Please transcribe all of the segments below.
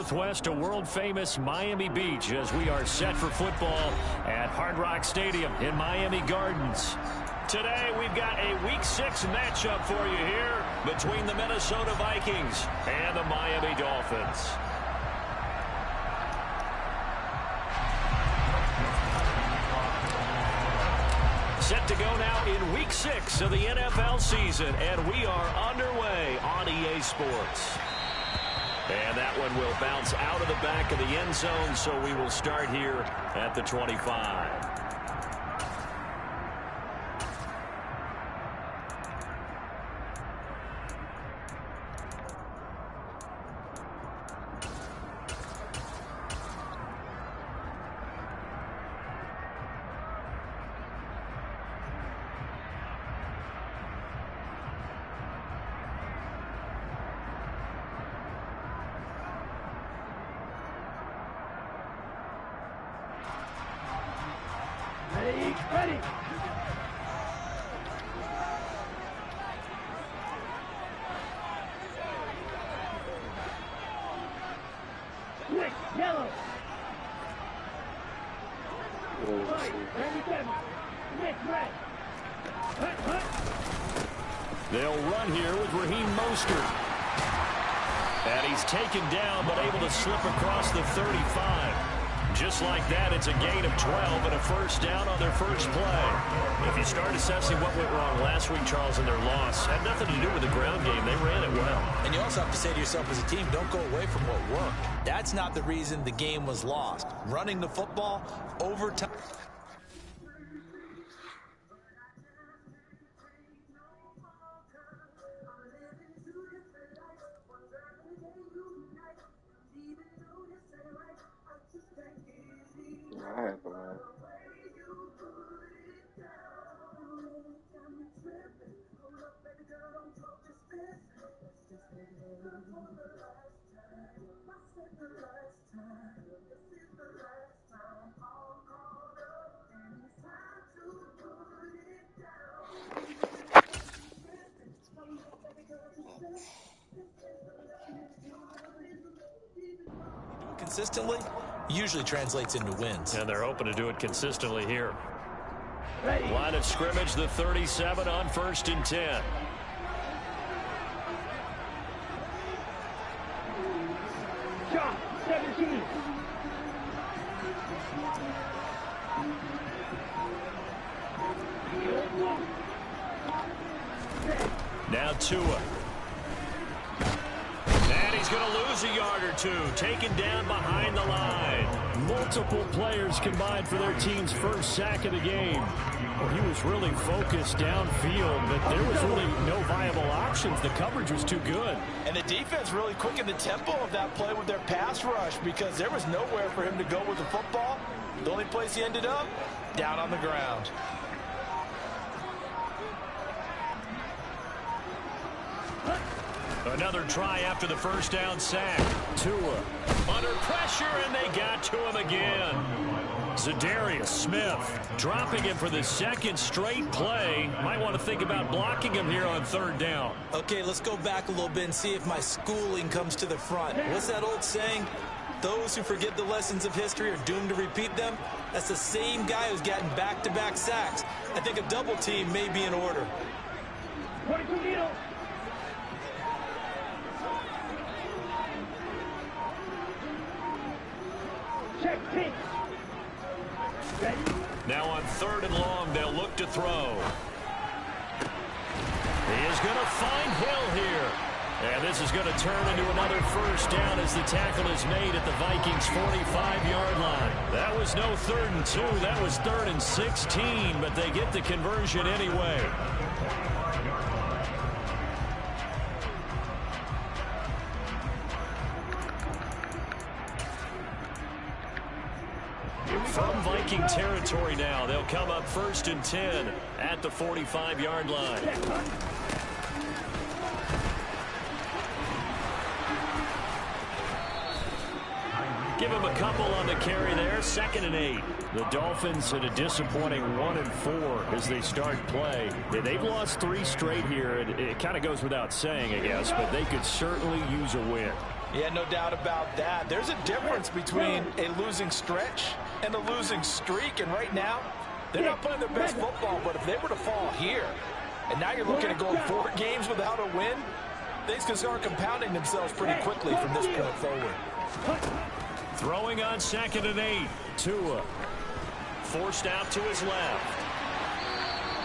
Northwest to world-famous Miami Beach as we are set for football at Hard Rock Stadium in Miami Gardens. Today, we've got a Week 6 matchup for you here between the Minnesota Vikings and the Miami Dolphins. Set to go now in Week 6 of the NFL season, and we are underway on EA Sports. And that one will bounce out of the back of the end zone, so we will start here at the 25. Ready. Quick, yellow. They'll run here with Raheem Mostert. And he's taken down, but able to slip across the 35. Just like that, it's a gain of 12 and a first down on their first play. If you start assessing what went wrong last week, Charles, in their loss, had nothing to do with the ground game. They ran it well. And you also have to say to yourself as a team, don't go away from what worked. That's not the reason the game was lost. Running the football, overtime. Consistently usually translates into wins. And they're hoping to do it consistently here. Ready. Line of scrimmage, the 37 on 1st and 10. Shot, 17. Now Tua. And he's going to lose a yard or two. Taken down behind the line. Multiple players combined for their team's first sack of the game. Well, he was really focused downfield, but there was really no viable options. The coverage was too good. And the defense really quickened the tempo of that play with their pass rush because there was nowhere for him to go with the football. The only place he ended up, down on the ground. Another try after the first down sack. Tua under pressure, and they got to him again. Za'Darius Smith dropping him for the second straight play. Might want to think about blocking him here on 3rd down. Okay, let's go back a little bit and see if my schooling comes to the front. What's that old saying? Those who forget the lessons of history are doomed to repeat them. That's the same guy who's getting back-to-back sacks. I think a double team may be in order. 22 needles. Check pitch. Ready. Now on 3rd and long, they'll look to throw. He is going to find Hill here. And this is going to turn into another first down as the tackle is made at the Vikings' 45-yard line. That was no 3rd and 2. That was 3rd and 16, but they get the conversion anyway. From Viking territory now, they'll come up 1st and 10 at the 45-yard line. Give him a couple on the carry there. 2nd and 8. The Dolphins at a disappointing 1 and 4 as they start play. They've lost 3 straight here. It kind of goes without saying, I guess, but they could certainly use a win. Yeah, no doubt about that. There's a difference between a losing stretch and a losing streak, and right now, they're not playing their best football, but if they were to fall here, and now you're looking at going 4 games without a win, things can start compounding themselves pretty quickly from this point forward. Throwing on 2nd and 8. Tua forced out to his left.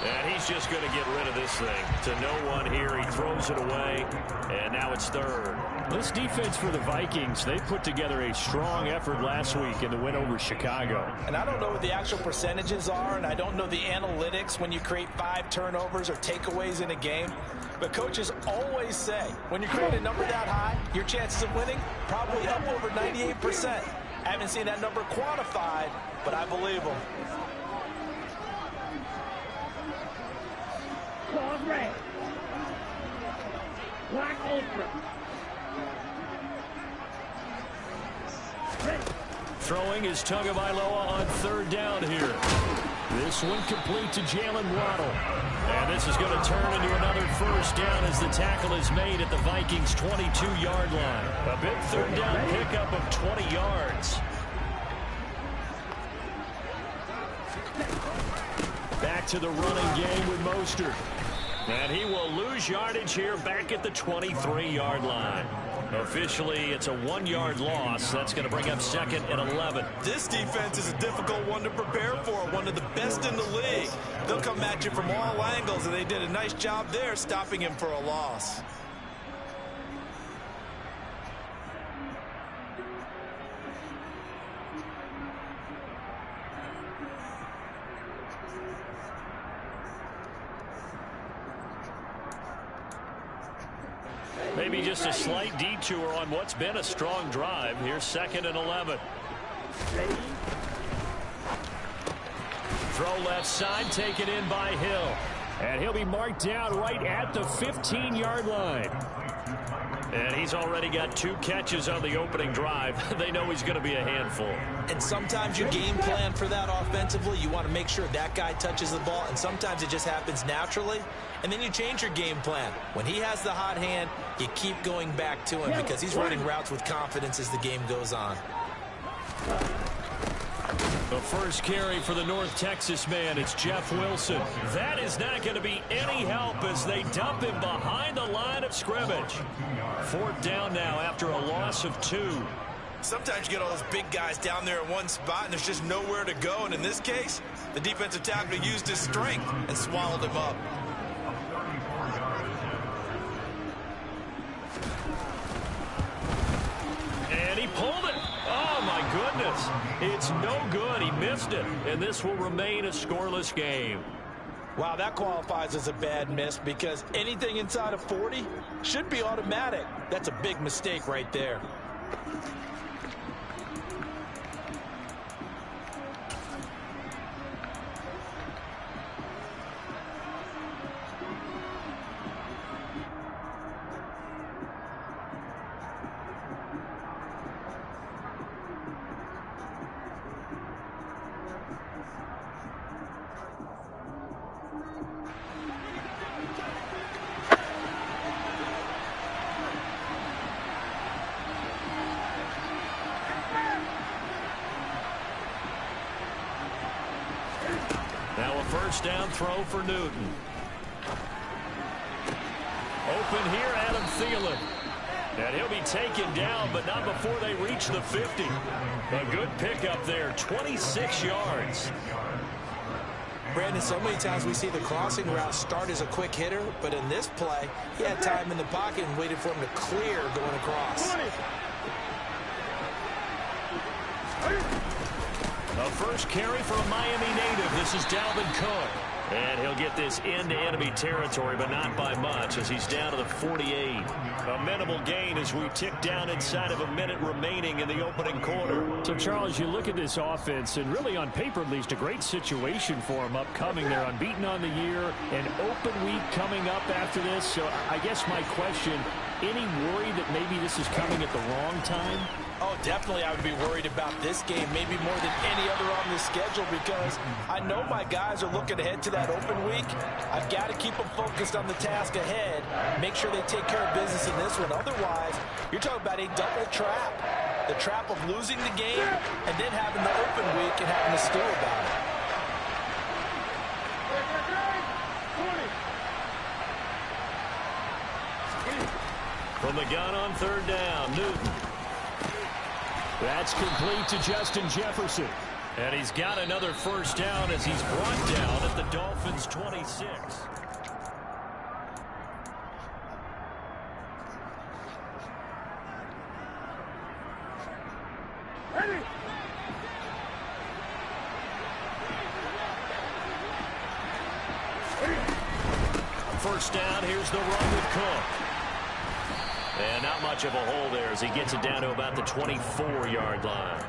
And he's just going to get rid of this thing to no one here. He throws it away, and now it's 3rd. This defense for the Vikings, they put together a strong effort last week in the win over Chicago. And I don't know what the actual percentages are, and I don't know the analytics when you create 5 turnovers or takeaways in a game. But coaches always say, when you create a number that high, your chances of winning probably up over 98%. I haven't seen that number quantified, but I believe them. Claws red. Black ultra. Ready. Throwing is Tagovailoa on 3rd down here. This one complete to Jalen Waddle. And this is going to turn into another 1st down as the tackle is made at the Vikings' 22-yard line. A big 3rd down pickup of 20 yards. Back to the running game with Mostert. And he will lose yardage here back at the 23-yard line. Officially, it's a 1-yard loss. That's going to bring up 2nd and 11. This defense is a difficult one to prepare for, one of the best in the league. They'll come at you from all angles, and they did a nice job there stopping him for a loss. Maybe just a slight detour on what's been a strong drive. Here's 2nd and 11. Ready. Throw left side, taken in by Hill. And he'll be marked down right at the 15-yard line. And he's already got 2 catches on the opening drive. They know he's going to be a handful. And sometimes you game plan for that offensively. You want to make sure that guy touches the ball, and sometimes it just happens naturally. And then you change your game plan. When he has the hot hand, you keep going back to him because he's running routes with confidence as the game goes on. The first carry for the North Texas man, it's Jeff Wilson. That is not going to be any help as they dump him behind the line of scrimmage. 4th down now after a loss of 2. Sometimes you get all those big guys down there in one spot, and there's just nowhere to go. And in this case, the defensive tackle used his strength and swallowed him up. And he pulled it. Oh, my goodness. It's no good. He missed it. And this will remain a scoreless game. Wow, that qualifies as a bad miss because anything inside of 40 should be automatic. That's a big mistake right there. Now a first down throw for Newton. Open here, Adam Thielen. And he'll be taken down, but not before they reach the 50. A good pickup there, 26 yards. Brandon, so many times we see the crossing route start as a quick hitter, but in this play, he had time in the pocket and waited for him to clear going across. A first carry for a Miami native. This is Dalvin Cook. And he'll get this into enemy territory, but not by much as he's down to the 48. A minimal gain as we tick down inside of a minute remaining in the opening quarter. So, Charles, you look at this offense, and really on paper at least, a great situation for them upcoming. They're unbeaten on the year, an open week coming up after this. So I guess my question, any worry that maybe this is coming at the wrong time? Oh, definitely I would be worried about this game, maybe more than any other on this schedule, because I know my guys are looking ahead to that open week. I've got to keep them focused on the task ahead, make sure they take care of business in this one. Otherwise, you're talking about a double trap. The trap of losing the game and then having the open week and having to stew about it. From the gun on third down, Newton. That's complete to Justin Jefferson. And he's got another first down as he's brought down at the Dolphins' 26. First down, here's the run with Cook. And not much of a hole there as he gets it down to about the 24-yard line.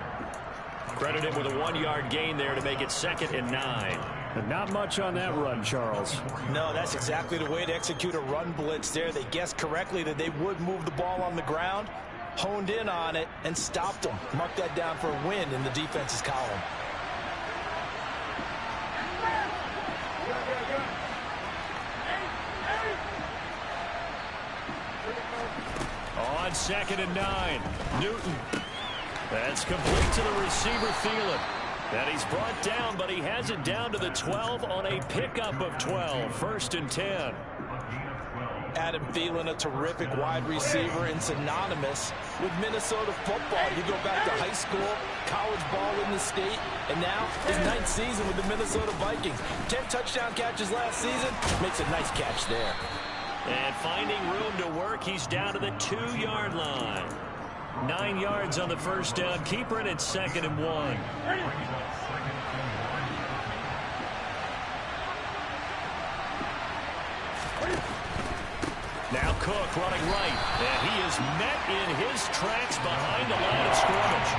Credit him with a 1-yard gain there to make it 2nd and 9. But not much on that run, Charles. No, that's exactly the way to execute a run blitz there. They guessed correctly that they would move the ball on the ground, honed in on it, and stopped them. Mark that down for a win in the defense's column. On 2nd and 9, Newton. That's complete to the receiver, Thielen. And he's brought down, but he has it down to the 12 on a pickup of 12. 1st and 10. Adam Thielen, a terrific wide receiver and synonymous with Minnesota football. You go back to high school, college ball in the state, and now his 9th season with the Minnesota Vikings. 10 touchdown catches last season, makes a nice catch there. And finding room to work, he's down to the 2-yard line. 9 yards on the first down. Keeper, and it's 2nd and 1. Now Cook running right. And he is met in his tracks behind the line of scrimmage.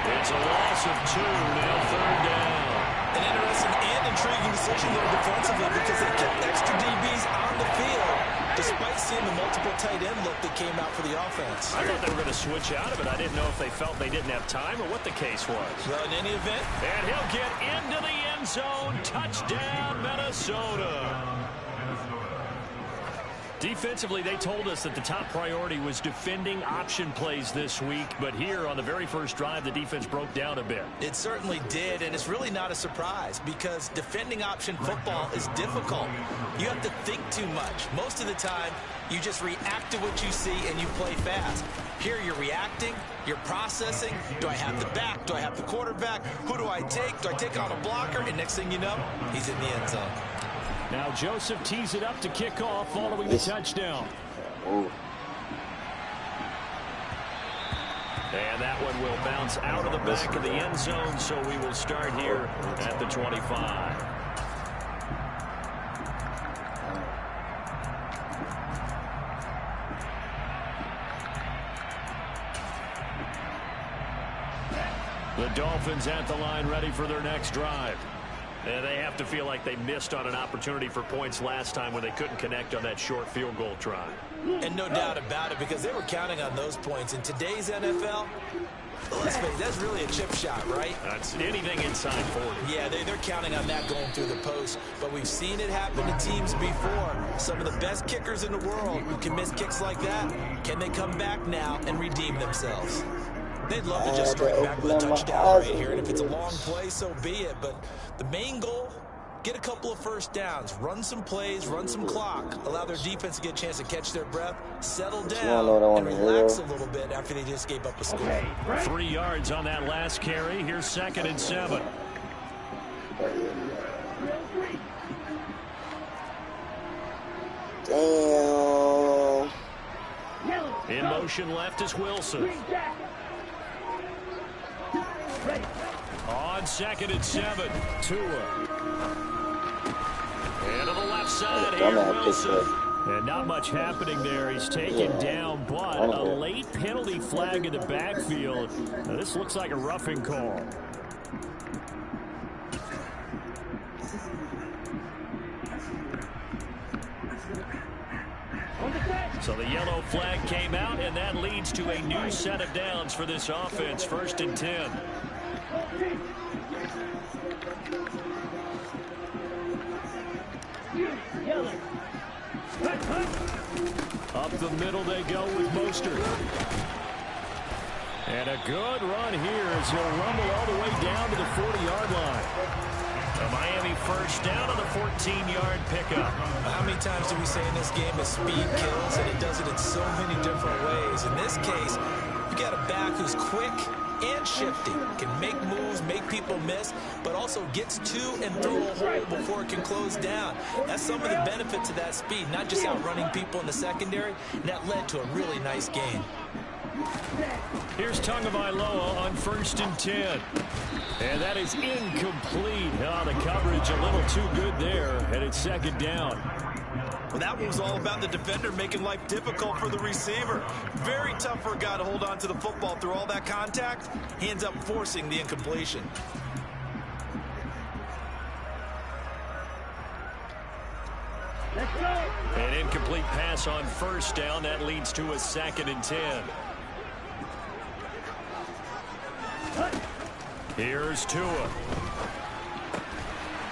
It's a loss of 2, now 3rd down. An interesting and intriguing decision there defensively because they kept extra DBs on the field despite seeing the multiple tight end look that came out for the offense. I thought they were going to switch out of it. I didn't know if they felt they didn't have time or what the case was. Well, in any event. And he'll get into the end zone. Touchdown, Minnesota. Defensively, they told us that the top priority was defending option plays this week. But here on the very first drive, the defense broke down a bit. It certainly did, and it's really not a surprise because defending option football is difficult. You have to think too much. Most of the time, you just react to what you see and you play fast. Here you're reacting, you're processing. Do I have the back? Do I have the quarterback? Who do I take? Do I take on a blocker? And next thing you know, he's in the end zone. Now Joseph tees it up to kick off following the touchdown. And that one will bounce out of the back of the end zone, so we will start here at the 25. The Dolphins at the line, ready for their next drive. And they have to feel like they missed on an opportunity for points last time when they couldn't connect on that short field goal try. And no doubt about it, because they were counting on those points. In today's NFL, let's face it, that's really a chip shot, right? That's anything inside 40. Yeah, they're counting on that going through the post. But we've seen it happen to teams before. Some of the best kickers in the world who can miss kicks like that, can they come back now and redeem themselves? They'd love to just strike back with a touchdown right here, and if it's a long play, so be it. But the main goal, get a couple of first downs, run some plays, run some clock, allow their defense to get a chance to catch their breath, settle down, and relax a little bit after they just gave up a score. 3 yards on that last carry. Here's 2nd and 7. Damn. In motion left is Wilson. On 2nd and 7, Tua. And to the left side here, Wilson. And not much happening there. He's taken down, but a late penalty flag in the backfield. Now, this looks like a roughing call. So the yellow flag came out, and that leads to a new set of downs for this offense. 1st and 10. Up the middle they go with Mostert. And a good run here as he'll rumble all the way down to the 40-yard line. A Miami 1st down on the 14-yard pickup. How many times do we say in this game that speed kills, and it does it in so many different ways? In this case, you got a back who's quick and shifty, can make moves, make people miss, but also gets to and through a hole before it can close down. That's some of the benefits of that speed, not just outrunning people in the secondary, and that led to a really nice gain. Here's Tagovailoa on 1st and 10. And that is incomplete. Oh, the coverage a little too good there, and it's 2nd down. Well, that one was all about the defender making life difficult for the receiver. Very tough for a guy to hold on to the football through all that contact. He ends up forcing the incompletion. An incomplete pass on 1st down. That leads to a 2nd and 10. Here's Tua.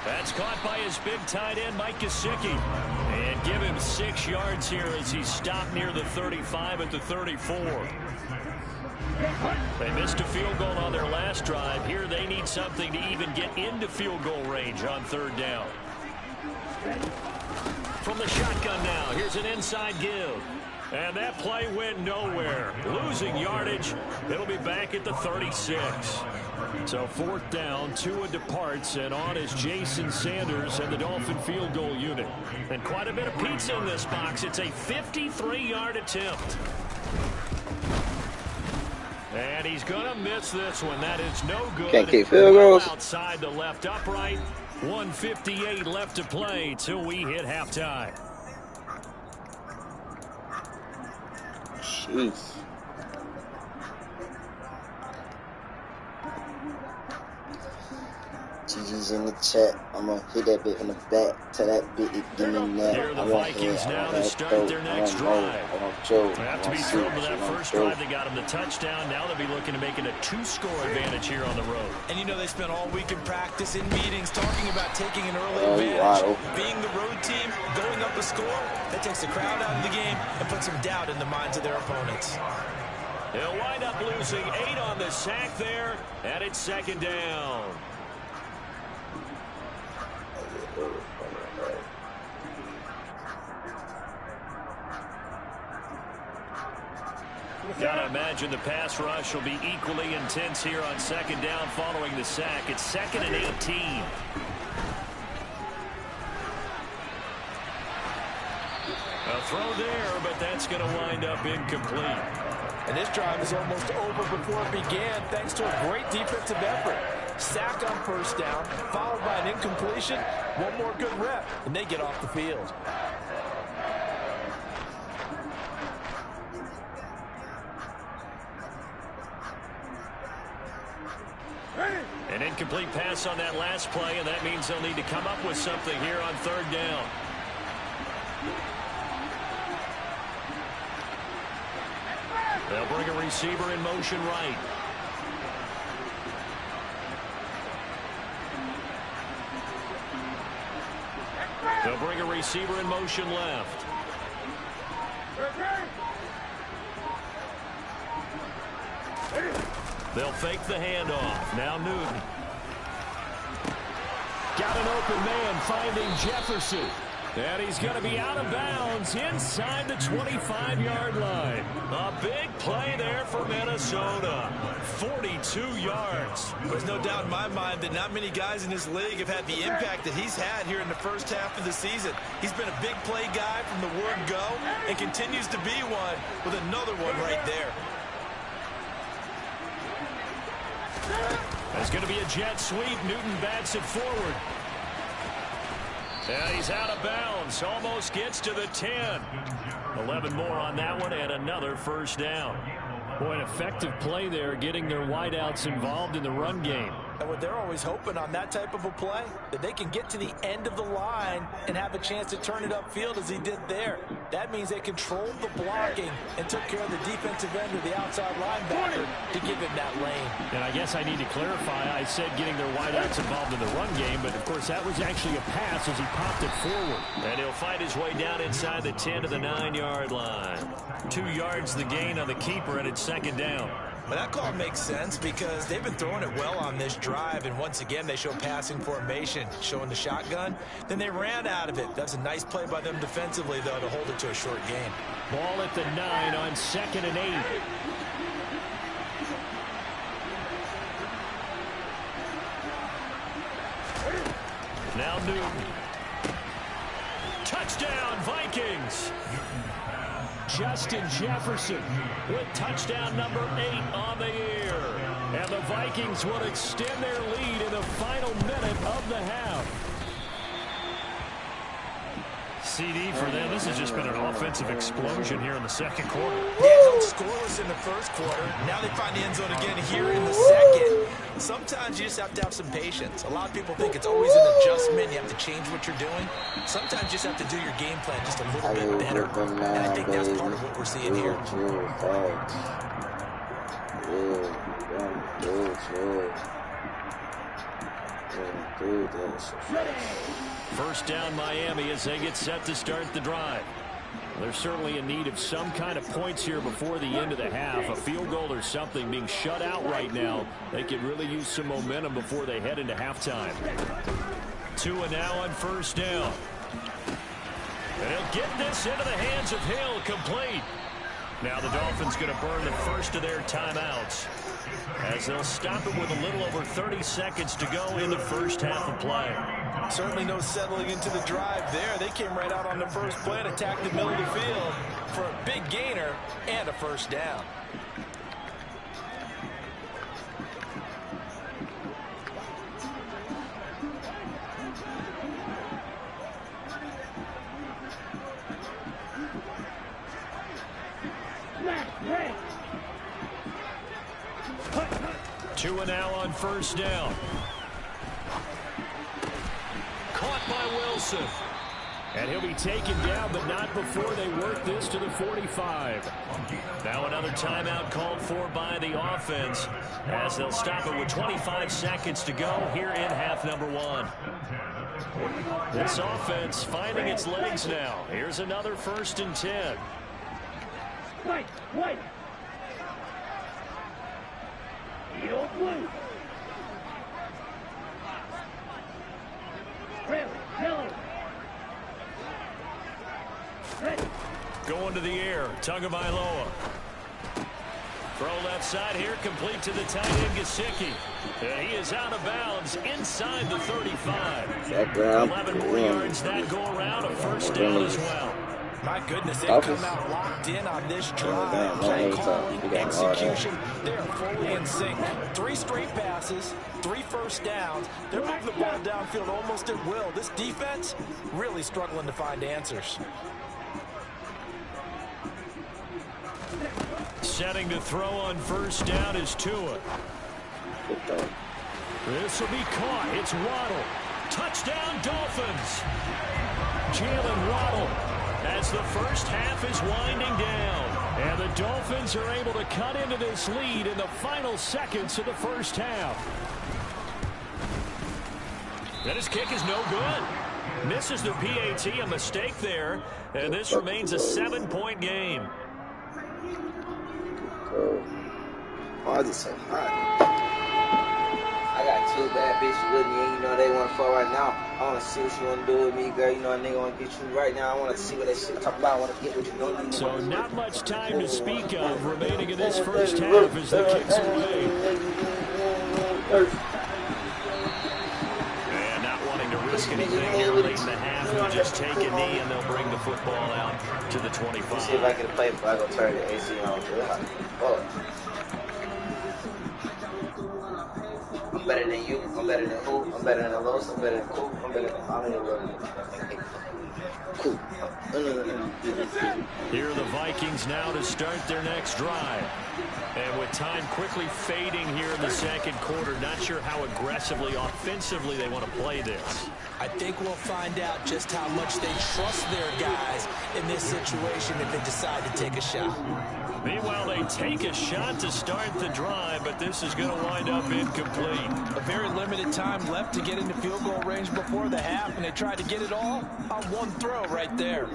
That's caught by his big tight end, Mike Gesicki. And give him 6 yards here as he's stopped near the 35 at the 34. They missed a field goal on their last drive. Here they need something to even get into field goal range on 3rd down. From the shotgun now, here's an inside give. And that play went nowhere. Losing yardage. It'll be back at the 36. So 4th down, Tua departs, and on is Jason Sanders and the Dolphin field goal unit. And quite a bit of pizza in this box. It's a 53-yard attempt. And he's going to miss this one. That is no good. Can't kick field goals. Outside the left upright. 1:58 left to play till we hit halftime. Jeez. GG's in the chat. I'm gonna hit that bit in the back. Tell that bit to give me that. Here are the Vikings now to start their next drive. They have to be thrilled with that first drive. They got them the touchdown. Now they'll be looking to make it a 2-score advantage here on the road. And you know they spent all week in practice, in meetings, talking about taking an early advantage. Being the road team, going up a score, that takes the crowd out of the game and puts some doubt in the minds of their opponents. They'll wind up losing 8 on the sack there, and it's 2nd down. Gotta imagine the pass rush will be equally intense here on 2nd down following the sack. It's 2nd and 18. A throw there, but that's going to wind up incomplete. And this drive is almost over before it began thanks to a great defensive effort. Sack on 1st down, followed by an incompletion. One more good rep, and they get off the field. An incomplete pass on that last play, and that means they'll need to come up with something here on 3rd down. They'll bring a receiver in motion right. They'll bring a receiver in motion left. They'll fake the handoff. Now Newton. Got an open man finding Jefferson. And he's going to be out of bounds inside the 25-yard line. A big play there for Minnesota. 42 yards. There's no doubt in my mind that not many guys in this league have had the impact that he's had here in the first half of the season. He's been a big play guy from the word go and continues to be one with another one right there. There's going to be a jet sweep. Newton bats it forward. And he's out of bounds. Almost gets to the 10. 11 more on that one and another 1st down. Boy, an effective play there, getting their wideouts involved in the run game. And what they're always hoping on that type of a play, that they can get to the end of the line and have a chance to turn it upfield as he did there. That means they controlled the blocking and took care of the defensive end of the outside linebacker to give him that lane. And I guess I need to clarify, I said getting their wideouts involved in the run game, but of course that was actually a pass as he popped it forward. And he'll fight his way down inside the 10 to the 9-yard line. 2 yards the gain on the keeper, and it's 2nd down. Well, that call makes sense because they've been throwing it well on this drive, and once again they show passing formation, showing the shotgun. Then they ran out of it. That's a nice play by them defensively, though, to hold it to a short gain. Ball at the 9 on 2nd and 8. Now Newton. Touchdown, Vikings! Justin Jefferson with touchdown number 8 on the year. And the Vikings will extend their lead in the final minute of the half. CD for them. This has just been an offensive explosion here in the 2nd quarter. Yeah, held scoreless in the 1st quarter. Now they find the end zone again here in the 2nd. Sometimes you just have to have some patience. A lot of people think it's always an adjustment. You have to change what you're doing. Sometimes you just have to do your game plan just a little bit better. And I think that's part of what we're seeing here. First down Miami as they get set to start the drive. They're certainly in need of some kind of points here before the end of the half. A field goal or something. Being shut out right now, they could really use some momentum before they head into halftime. Tua now on first down. And he'll get this into the hands of Hill, complete. Now the Dolphins going to burn the first of their timeouts as they'll stop it with a little over 30 seconds to go in the first half of play. Certainly no settling into the drive there. They came right out on the first play and attacked the middle of the field for a big gainer and a first down. Tua now on first down. Caught by Wilson. And he'll be taken down, but not before they work this to the 45. Now another timeout called for by the offense as they'll stop it with 25 seconds to go here in half number 1. This offense finding its legs now. Here's another 1st and 10. White. Heel blue. Red, yellow. Red. Going to the air, Tagovailoa. Throw left side here, complete to the tight end, Gesicki. And he is out of bounds inside the 35. 11 more yards that go around, a first down as well. My goodness, they've come out locked in on this drive. Play calling, execution, they're fully in sync. 3 straight passes, 3 first downs. They're moving the ball downfield almost at will. This defense really struggling to find answers. Setting to throw on first down is Tua. This will be caught. It's Waddle. Touchdown, Dolphins. Jalen Waddle as the first half is winding down. And the Dolphins are able to cut into this lead in the final seconds of the first half. And his kick is no good. Misses the PAT, a mistake there. And this remains a 7-point game. I just said, I got 2 bad bitches with me, and you know they want to fuck right now. I want to see what you want to do with me, girl. You know a nigga want to get you right now. I want to see what that shit talk about. I want to get what you doing. So not much time to speak of remaining in this first half as the kicks away. And not wanting to risk anything here late in the half, they'll just take a knee and they'll bring the football out to the 25. Let's see if I can play before I go turn the AC on. Oh. I'm better than you. I'm better than who? I'm better than Los. I'm better than Cool. I'm better than I don't know. Cool. Here are the Vikings now to start their next drive. And with time quickly fading here in the second quarter, not sure how aggressively, offensively they want to play this. I think we'll find out just how much they trust their guys in this situation if they decide to take a shot. Meanwhile, they take a shot to start the drive, but this is going to wind up incomplete. A very limited time left to get into field goal range before the half, and they tried to get it all on one throw right there.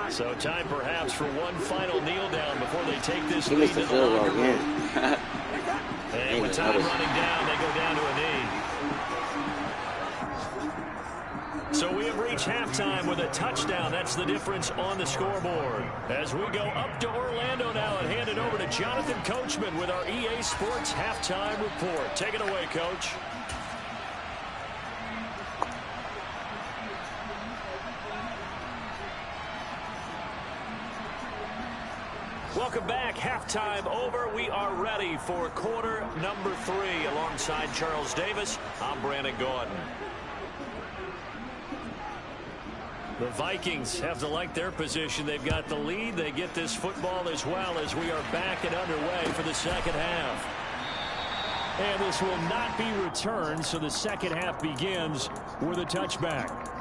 So time perhaps for one final kneel down before they take this He lead missed to the the field goal locker room. again. And with time running down, they go down to a knee. So we have reached halftime with a touchdown. That's the difference on the scoreboard. As we go up to Orlando now and hand it over to Jonathan Coachman with our EA Sports halftime report. Take it away, Coach. Welcome back. Halftime over. We are ready for quarter number 3. Alongside Charles Davis, I'm Brandon Gordon. The Vikings have to like their position. They've got the lead. They get this football as well as we are back and underway for the second half. And this will not be returned, so the second half begins with a touchback.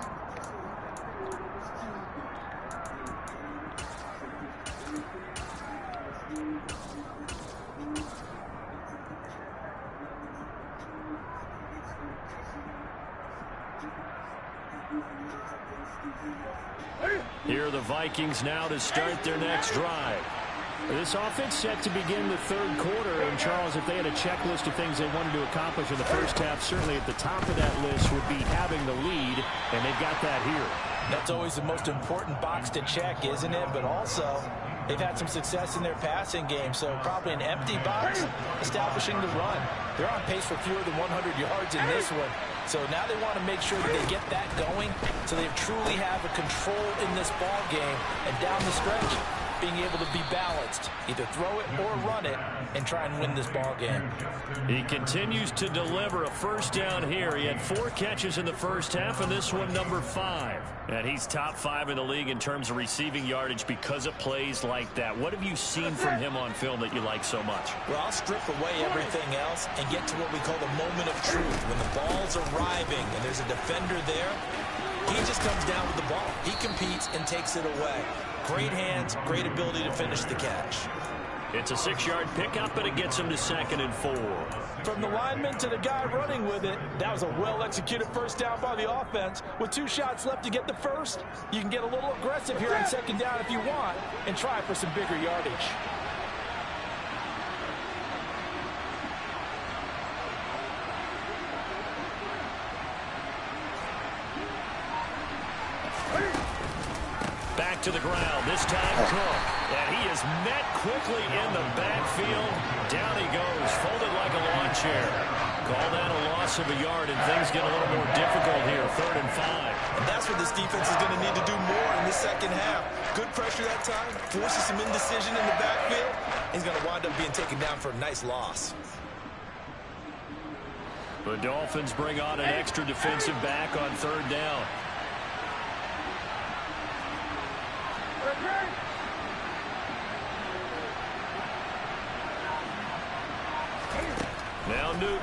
Here are the Vikings now to start their next drive. This offense set to begin the third quarter. And, Charles, if they had a checklist of things they wanted to accomplish in the first half, certainly at the top of that list would be having the lead, and they've got that here. That's always the most important box to check, isn't it? But also, they've had some success in their passing game, so probably an empty box establishing the run. They're on pace for fewer than 100 yards in this one. So now they want to make sure that they get that going so they truly have a control in this ball game. And down the stretch, being able to be balanced, either throw it or run it, and try and win this ball game. He continues to deliver a first down here. He had 4 catches in the first half, and this one number 5. And he's top 5 in the league in terms of receiving yardage because of plays like that. What have you seen from him on film that you like so much? Well, I'll strip away everything else and get to what we call the moment of truth. When the ball's arriving and there's a defender there, he just comes down with the ball. He competes and takes it away. Great hands, great ability to finish the catch. It's a 6-yard pickup, and it gets him to 2nd and 4. From the lineman to the guy running with it, that was a well-executed first down by the offense. With 2 shots left to get the first, you can get a little aggressive here on second down if you want and try for some bigger yardage. Back to the ground, this time Cook. And he is met quickly in the backfield. Down he goes, folded like a lawn chair. Call that a loss of a yard, and things get a little more difficult here, 3rd and 5. And that's what this defense is going to need to do more in the second half. Good pressure that time, forces some indecision in the backfield. He's going to wind up being taken down for a nice loss. The Dolphins bring on an extra defensive back on 3rd down. Now Newton.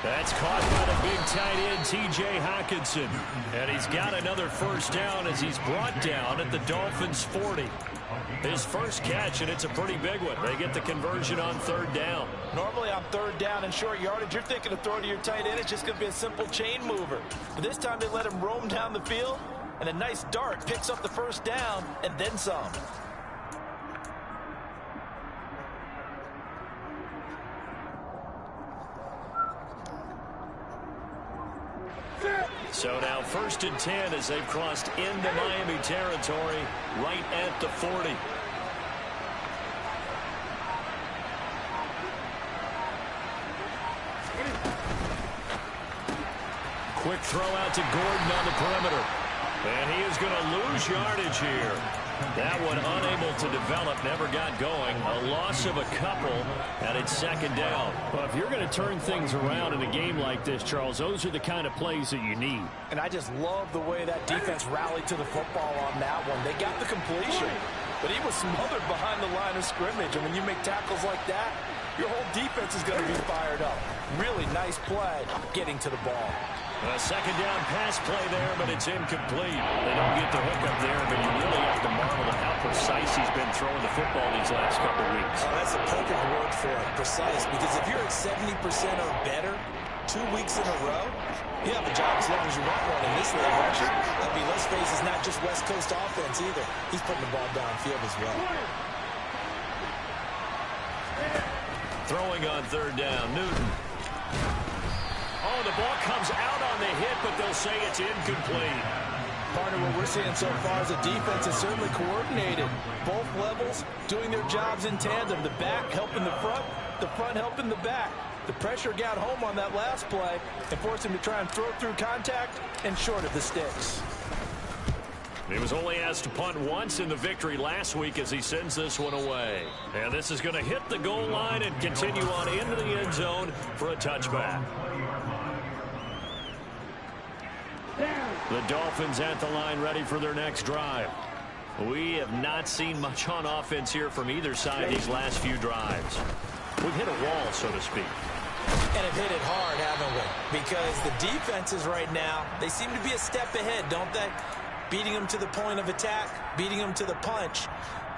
That's caught by the big tight end, T.J. Hockenson. And he's got another first down as he's brought down at the Dolphins' 40. His first catch, and it's a pretty big one. They get the conversion on 3rd down. Normally on 3rd down and short yardage, you're thinking of throwing to your tight end. It's just going to be a simple chain mover. But this time they let him roam down the field, and a nice dart picks up the first down and then some. So now 1st and 10 as they've crossed into Miami territory right at the 40. Quick throw out to Gordon on the perimeter. And he is going to lose yardage here. That one unable to develop, never got going. A loss of a couple, and it's 2nd down. Well, if you're going to turn things around in a game like this, Charles, those are the kind of plays that you need. And I just love the way that defense rallied to the football on that one. They got the completion. but he was smothered behind the line of scrimmage. And when you make tackles like that, your whole defense is going to be fired up. Really nice play getting to the ball. A second down pass play there, but it's incomplete. They don't get the hook up there, but you really have to marvel at how precise he's been throwing the football these last couple of weeks. Oh, that's a perfect word for it, precise, because if you're at 70% or better 2 weeks in a row, you have a job as long as you want one in this league, actually. I mean, let's face it, it's not just West Coast offense either. He's putting the ball downfield as well. Throwing on third down, Newton. Oh, the ball comes out on the hit, but they'll say it's incomplete. Partner, what we're seeing so far is the defense is certainly coordinated. Both levels doing their jobs in tandem. The back helping the front helping the back. The pressure got home on that last play and forced him to try and throw through contact and short of the sticks. He was only asked to punt once in the victory last week as he sends this one away. And this is going to hit the goal line and continue on into the end zone for a touchback. The Dolphins at the line ready for their next drive. We have not seen much on offense here from either side these last few drives. We've hit a wall, so to speak. And have hit it hard, haven't we? Because the defenses right now, they seem to be a step ahead, don't they? Beating them to the point of attack, beating them to the punch.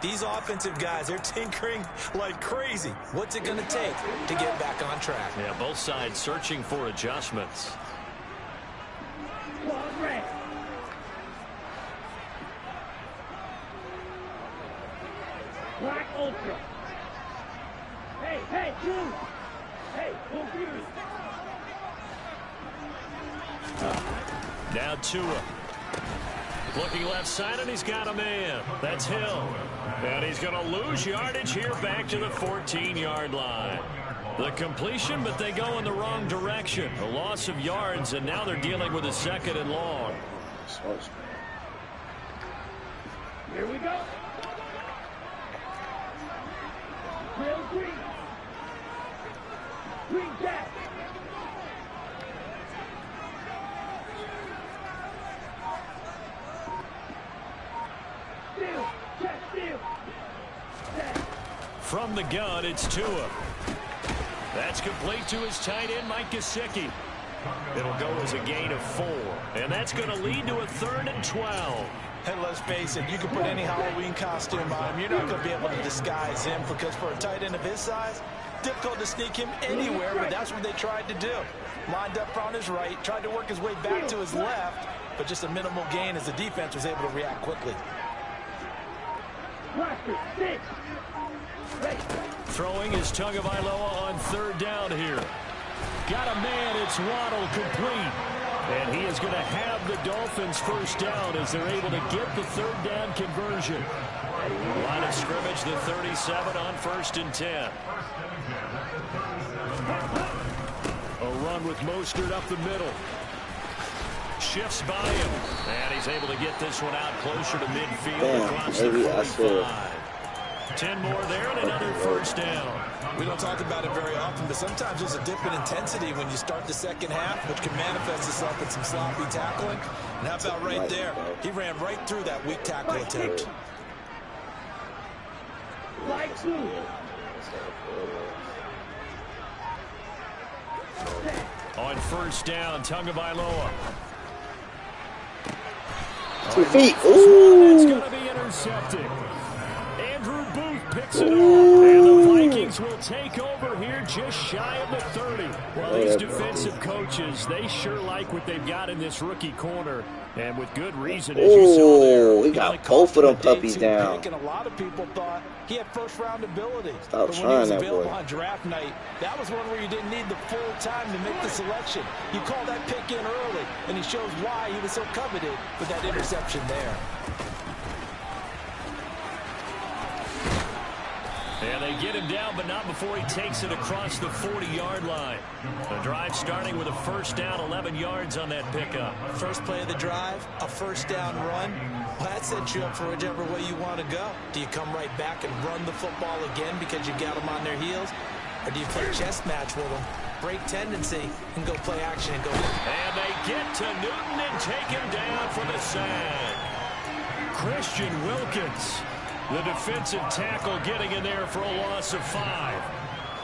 These offensive guys, they're tinkering like crazy. What's it going to take to get back on track? Yeah, both sides searching for adjustments. Black Ultra. Hey, dude. Hey, confused. Now Tua. Looking left side, and he's got a man. That's Hill. And he's going to lose yardage here back to the 14-yard line. The completion, but they go in the wrong direction. A loss of yards, and now they're dealing with a second and long. Here we go. Real green. Green jack. Steal. Check steal. From the gun, it's Tua. That's complete to his tight end, Mike Gesicki. It'll go as a gain of 4. And that's going to lead to a 3rd and 12. And let's face it, you can put any Halloween costume on him. You're not going to be able to disguise him because for a tight end of his size, difficult to sneak him anywhere, but that's what they tried to do. Lined up on his right, tried to work his way back to his left, but just a minimal gain as the defense was able to react quickly. Throwing is Tagovailoa on 3rd down here. Got a man, it's Waddle, complete. And he is going to have the Dolphins first down as they're able to get the 3rd down conversion. Line of scrimmage, the 37 on 1st and 10. A run with Mostert up the middle. Shifts by him. And he's able to get this one out closer to midfield across the 45. 10 more there and another first down. We don't talk about it very often, but sometimes there's a dip in intensity when you start the second half, which can manifest itself in some sloppy tackling. And how about right there? He ran right through that weak tackle attempt. On 1st down, Tagovailoa. 2 feet. It's Ooh. going to be intercepted. Andrew Booth picks it up, and the Vikings will take over here just shy of the 30. Well, these defensive coaches, they sure like what they've got in this rookie corner, and with good reason, as you saw there. He got both of them puppies down. And a lot of people thought he had first-round ability. Stop but when he trying was that available boy. on draft night, that was one where you didn't need the full time to make the selection. You call that pick in early, and he shows why he was so coveted with that interception there. And they get him down, but not before he takes it across the 40-yard line. The drive starting with a first down, 11 yards on that pickup. First play of the drive, a first down run. Well, that sets you up for whichever way you want to go. Do you come right back and run the football again because you got them on their heels? Or do you play chess match with them, break tendency, and go play action and go? And they get to Newton and take him down for the sack. Christian Wilkins. The defensive tackle getting in there for a loss of 5.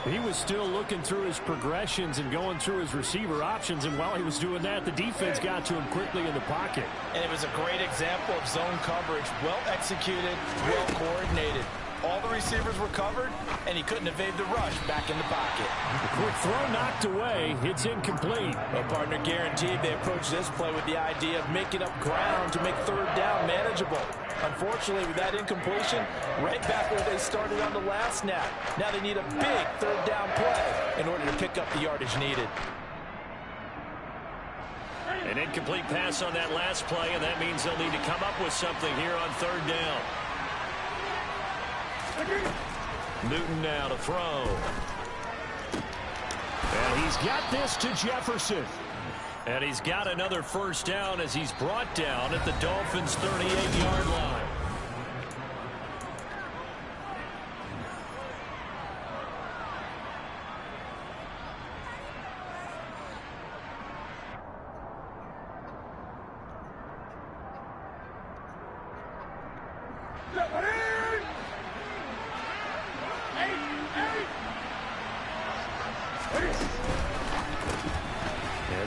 He was still looking through his progressions and going through his receiver options, and while he was doing that, the defense got to him quickly in the pocket. And it was a great example of zone coverage. Well executed, well coordinated. All the receivers were covered, and he couldn't evade the rush back in the pocket. The quick throw knocked away. It's incomplete. Well, partner guaranteed they approached this play with the idea of making up ground to make third down manageable. Unfortunately, with that incompletion, right back where they started on the last snap. Now they need a big third down play in order to pick up the yardage needed. An incomplete pass on that last play, and that means they'll need to come up with something here on third down. Newton now to throw. And he's got this to Jefferson. And he's got another first down as he's brought down at the Dolphins' 38-yard line.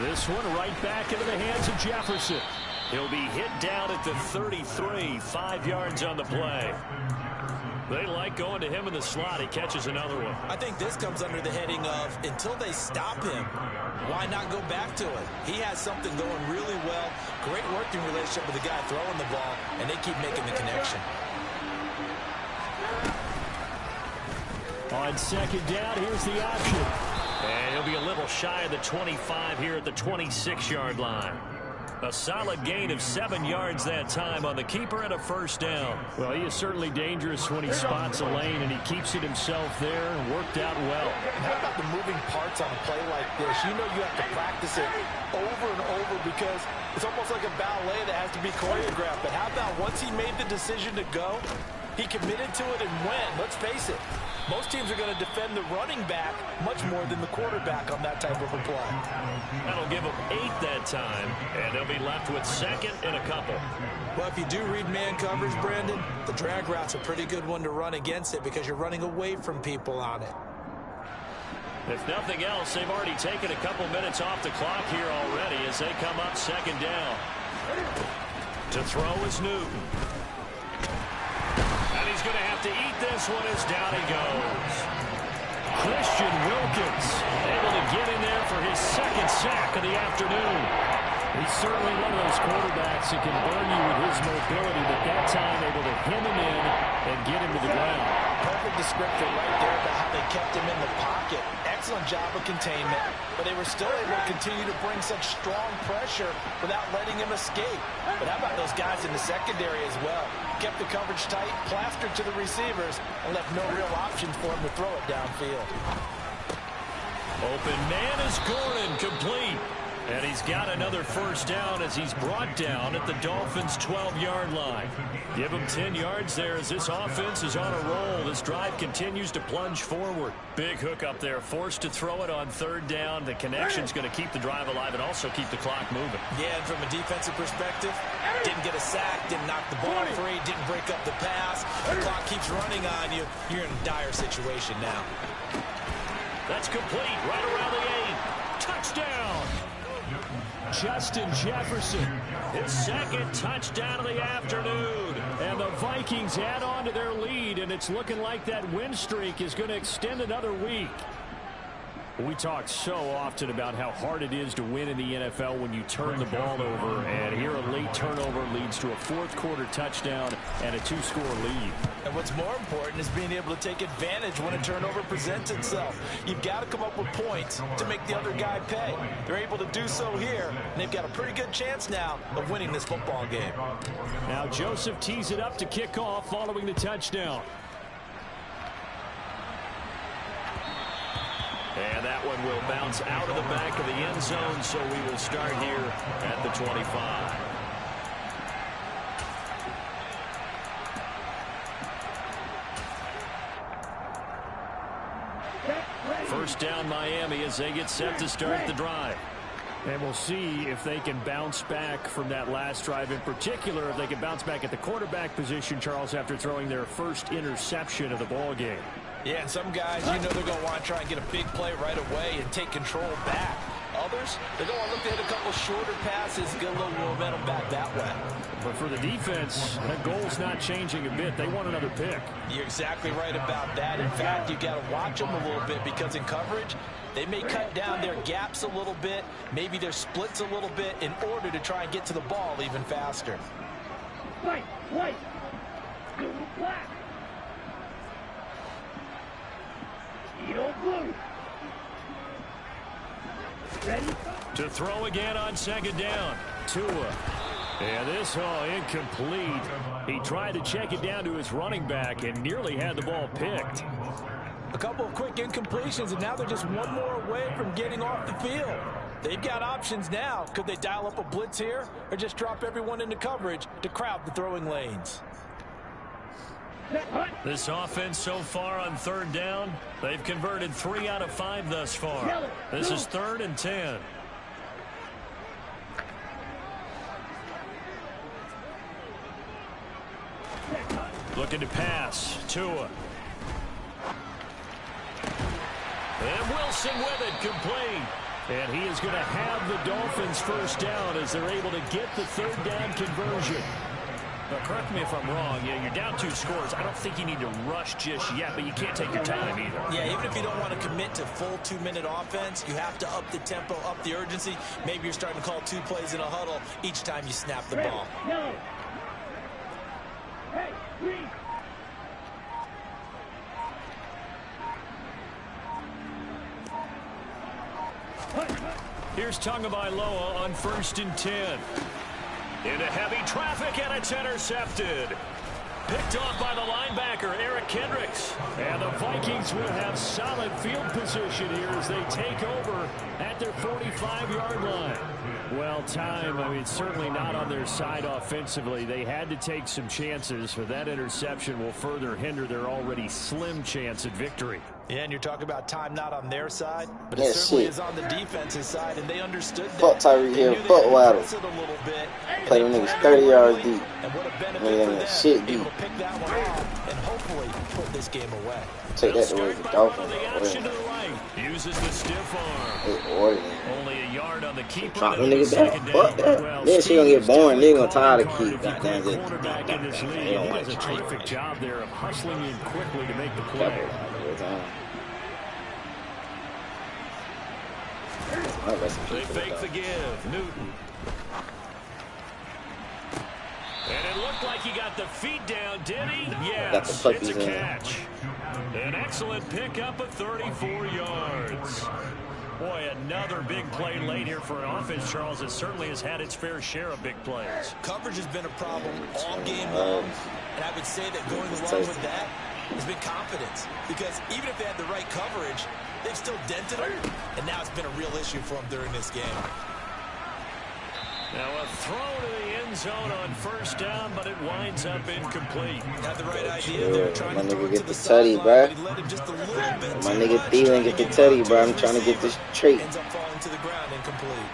This one right back into the hands of Jefferson. He'll be hit down at the 33, 5 yards on the play. They like going to him in the slot. He catches another one. I think this comes under the heading of until they stop him, why not go back to it? He has something going really well. Great working relationship with the guy throwing the ball, and they keep making the connection. On second down, here's the option. And he'll be a little shy of the 25 here at the 26-yard line. A solid gain of 7 yards that time on the keeper and a first down. Well, he is certainly dangerous when he spots a lane, and he keeps it himself there and worked out well. And how about the moving parts on a play like this? You know you have to practice it over and over because it's almost like a ballet that has to be choreographed. But how about once he made the decision to go, he committed to it and went. Let's face it. Most teams are going to defend the running back much more than the quarterback on that type of a play. That'll give them 8 that time, and they'll be left with second and a couple. Well, if you do read man coverage, Brandon, the drag route's a pretty good one to run against it because you're running away from people on it. If nothing else, they've already taken a couple minutes off the clock here already as they come up second down. To throw is Newton. He's going to have to eat this one as down he goes. Christian Wilkins able to get in there for his second sack of the afternoon. He's certainly one of those quarterbacks that can burn you with his mobility, but that time able to hem him in and get him to the ground. Perfect descriptor right there about how they kept him in the pocket. Excellent job of containment, but they were still able to continue to bring such strong pressure without letting him escape. But how about those guys in the secondary as well? Kept the coverage tight, plastered to the receivers, and left no real options for him to throw it downfield. Open man is Gordon, complete. And he's got another first down as he's brought down at the Dolphins' 12-yard line. Give him 10 yards there as this offense is on a roll. This drive continues to plunge forward. Big hook up there, forced to throw it on third down. The connection's going to keep the drive alive and also keep the clock moving. Yeah, and from a defensive perspective, didn't get a sack, didn't knock the ball free, didn't break up the pass. The clock keeps running on you. You're in a dire situation now. That's complete, right around the 8. Touchdown! Justin Jefferson, his second touchdown of the afternoon. And the Vikings add on to their lead, and it's looking like that win streak is going to extend another week. We talk so often about how hard it is to win in the NFL when you turn the ball over, and here a late turnover leads to a fourth-quarter touchdown and a 2-score lead. And what's more important is being able to take advantage when a turnover presents itself. You've got to come up with points to make the other guy pay. They're able to do so here, and they've got a pretty good chance now of winning this football game. Now Joseph tees it up to kick off following the touchdown. And that one will bounce out of the back of the end zone, so we will start here at the 25. First down Miami as they get set to start the drive. And we'll see if they can bounce back from that last drive in particular, if they can bounce back at the quarterback position, Charles, after throwing their first interception of the ball game. Yeah, and some guys, you know they're going to want to try and get a big play right away and take control back. Others, they're going to want to look to hit a couple shorter passes, get a little momentum back that way. But for the defense, that goal's not changing a bit. They want another pick. You're exactly right about that. In fact, you've got to watch them a little bit because in coverage, they may cut down their gaps a little bit, maybe their splits a little bit in order to try and get to the ball even faster. White, black. Yellow, blue. Ready? To throw again on second down. Tua. And this incomplete. He tried to check it down to his running back and nearly had the ball picked. A couple of quick incompletions, and now they're just one more away from getting off the field. They've got options now. Could they dial up a blitz here or just drop everyone into coverage to crowd the throwing lanes? This offense so far on third down, they've converted 3 out of 5 thus far. This is 3rd and 10. Looking to pass. Tua. And Wilson with it, complete. And he is going to have the Dolphins first down as they're able to get the third down conversion. Now, correct me if I'm wrong. Yeah, you're down 2 scores. I don't think you need to rush just yet, but you can't take your time either. Yeah, even if you don't want to commit to full 2-minute offense, you have to up the tempo, up the urgency. Maybe you're starting to call 2 plays in a huddle each time you snap the ball. No. Hey, green. Here's Tagovailoa on 1st and 10. Into heavy traffic, and it's intercepted. Picked off by the linebacker, Eric Kendricks. And the Vikings will have solid field position here as they take over at their 45-yard line. Well, it's certainly not on their side offensively. They had to take some chances, but that interception will further hinder their already slim chance at victory. Yeah, and you're talking about time not on their side, but it certainly is on the defense's side, and they understood that. Fuck Tyreek Hill, fuck Waddle. Play them niggas 30 yards deep. And what a benefit for them, shit deep. able to pick that one off and hopefully put this game away. Take that away the Dolphins. Uses the stiff arm. Only a yard on the keeper. Drop them niggas back. Fuck that. Then she gonna get boring. They gonna tired of keep. Goddamn it. He does a terrific job there of hustling in quickly to make the play. They fake the give. Newton. And it looked like he got the feet down, did he? Yes, it's a catch. An excellent pickup of 34 yards. Boy, another big play late here for an offense, Charles, that certainly has had its fair share of big plays. Coverage has been a problem all game long, and I would say that going along with that has been confidence. Because even if they had the right coverage, they've still dented them, and now it's been a real issue for them during this game. Now a throw to the end zone on 1st down, but it winds up incomplete. Had the right idea there, trying to throw it to the sideline, but he let him just a little bit. My nigga Thielen get the tutty, bro. I'm trying to get this trait. Ends up falling to the ground, incomplete.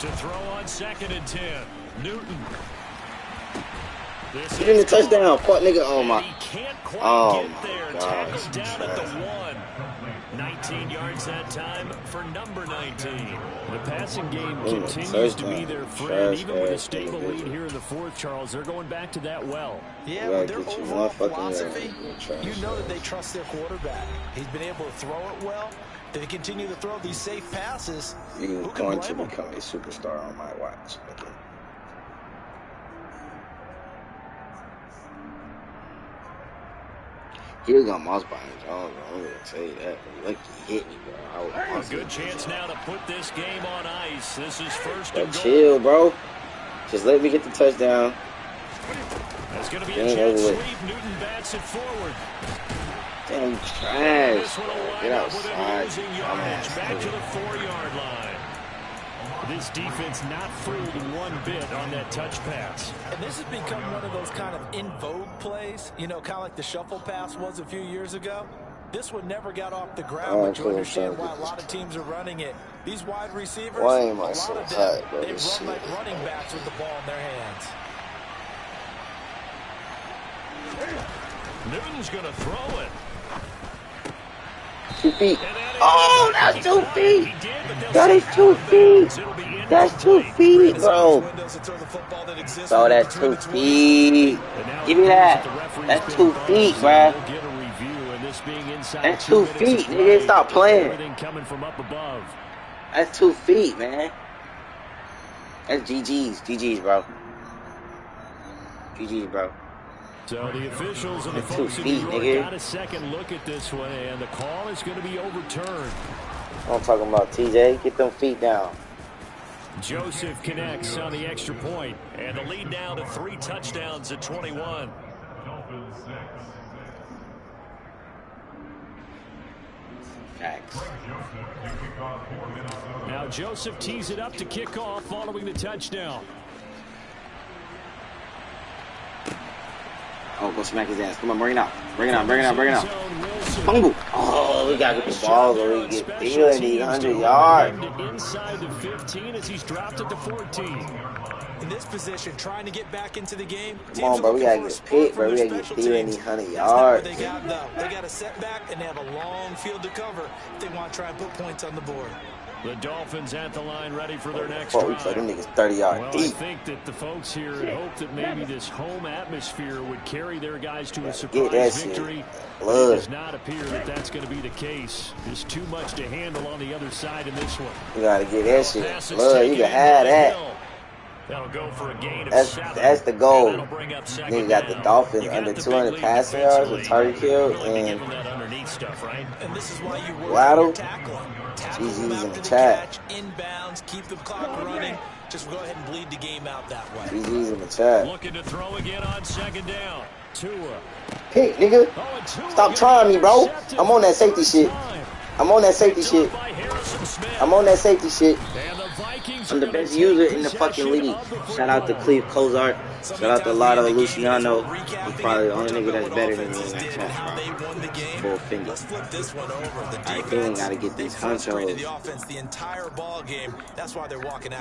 To throw on 2nd and 10, Newton. Get in the touchdown, fuck nigga. Oh my. He can't quite get there. Tackled down at the 1. 19 yards that time for number 19. The passing game continues to be their friend. Even with a stable lead here in the 4th, Charles, they're going back to that well. Yeah, with their overall philosophy, you know that they trust their quarterback. He's been able to throw it well. They continue to throw these safe passes. You're going to become a superstar on my watch. Okay. He was on mouse behind Jones, I'm gonna tell you that. Lucky hit me, bro. A good chance now to put this game on ice. This is 1st and goal. Chill, bro. Just let me get the touchdown. That's going to be a jet sweep. Newton bats it forward. Damn, trash. Get outside. Back to the 4-yard line. This defense not fooled one bit on that touch pass. And this has become one of those kind of in vogue plays, you know, kind of like the shuffle pass was a few years ago. This one never got off the ground, but you understand why a lot of teams are running it. These wide receivers, Why am I a so lot of them, hot, bro? they run like running backs with the ball in their hands. Newton's going to throw it. 2 feet. Oh, that's 2 feet. That is 2 feet. That's 2 feet, bro. Bro, that's 2 feet. Give me that. That's 2 feet, bro. That's 2 feet, nigga. Stop playing. That's 2 feet, man. That's GG's. GG's, bro. GG's, bro. So the officials and the folks in New York got a second look at this one, and the call is going to be overturned. I'm talking about TJ. Get them feet down. Joseph connects on the extra point, and the lead now to 3 touchdowns at 21. Facts. Now Joseph tees it up to kick off following the touchdown. Oh, go smack his ass. Come on, bring it out. Bring it out, bring it out, bring it out. Fumble. Oh, we got to get the ball so we get feeling these 100 yards. Inside the 15 as he's dropped it to 14. In this position, trying to get back into the game. Come on, bro. We got to get picked, bro. We got to get feeling these 100 yards. They got, though. They got a setback, and they have a long field to cover if they want to try and put points on the board. The Dolphins at the line ready for their next We drive. play them niggas 30 yards Well, deep. I think that the folks here had hoped that maybe this home atmosphere would carry their guys to a surprise victory. It does not appear that that's going to be the case. There's too much to handle on the other side in this one. You got to get that shit. Blood, you can have that. That'll go for a gain of 7. That's the goal. Nigga got the Dolphins under 200 passing yards with target kill and And this is why you work Waddle. tackling. GG's Tackle them in after the the chat. catch, inbounds, keep the clock running. Just go ahead and bleed the game out that way. GG's in the chat. Looking to throw again on second down. Tua. Pick, nigga. Stop trying me, bro. I'm on that safety shit. I'm on that safety shit. I'm on that safety shit. I'm the best user in the fucking league. Shout out to Cleve Cozart. Shout out to Lotto Luciano. He's probably the only nigga that's better than me in that chat, bro. Full Fendi. I think gotta get these honchos.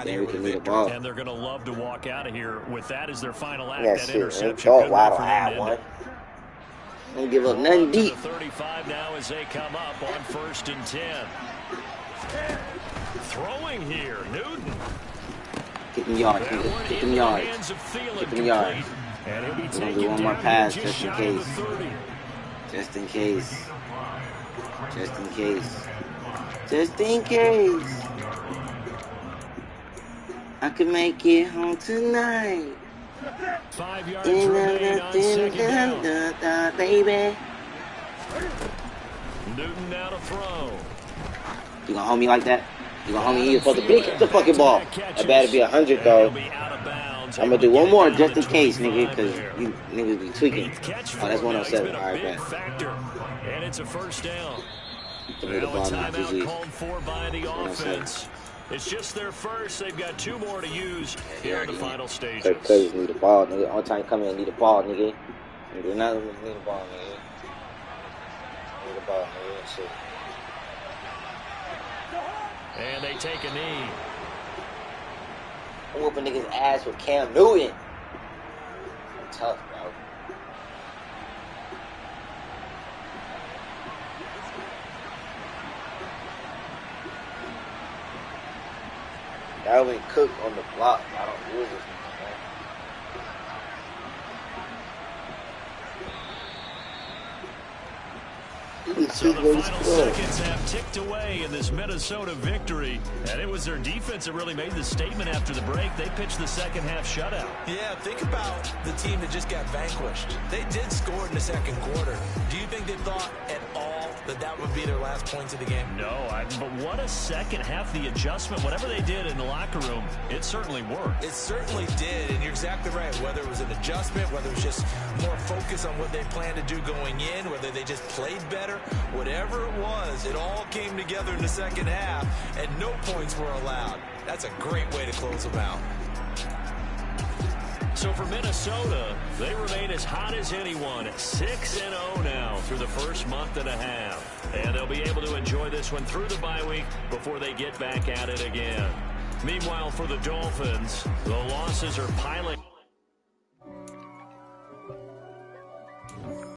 Then we can need a ball. And they're going to love to walk out of here with that as their final act. Yeah, That shit, interception. man. Thought Waddle had one. Don't give up nothing deep. 35 now as they come up on 1st and 10. Throwing here, Newton. Get them yards, nigga. Get them yards. Get them yards. We're gonna do one more pass just in case. Just in case. Just in case. Just in case. I can make it home tonight. 5 yards remain on second down. Baby. Newton now to throw. You gonna hold me like that? You gonna hold me? You're supposed to pick the fucking ball. That better be 100 though. I'm gonna do one more just in case, nigga, because you niggas be tweaking. Oh, that's 107. All right, man. And it's a first down. Give me the ball now, GG. Called for by the offense. It's just their first. They've got 2 more to use here in the final stages. Cause need the ball, nigga. All time you come in, need the ball, nigga. Nigga, not need the ball, nigga. Need the ball, nigga. Shit. And they take a knee. I'm whooping niggas' ass with Cam Newton. I'm tough, bro. Dalvin Cook on the block. I don't use this. So the final seconds have ticked away in this Minnesota victory, and it was their defense that really made the statement after the break. They pitched the second half shutout. Yeah, think about the team that just got vanquished. They did score in the second quarter. Do you think they thought at all that that would be their last points of the game? No, but what a second half. The adjustment, whatever they did in the locker room, it certainly worked. It certainly did, and you're exactly right. Whether it was an adjustment, whether it was just more focus on what they planned to do going in, whether they just played better, whatever it was, it all came together in the second half, and no points were allowed. That's a great way to close them out. So for Minnesota, they remain as hot as anyone at 6-0 now. through the first month and a half. And they'll be able to enjoy this one through the bye week before they get back at it again. Meanwhile, for the Dolphins, the losses are piling.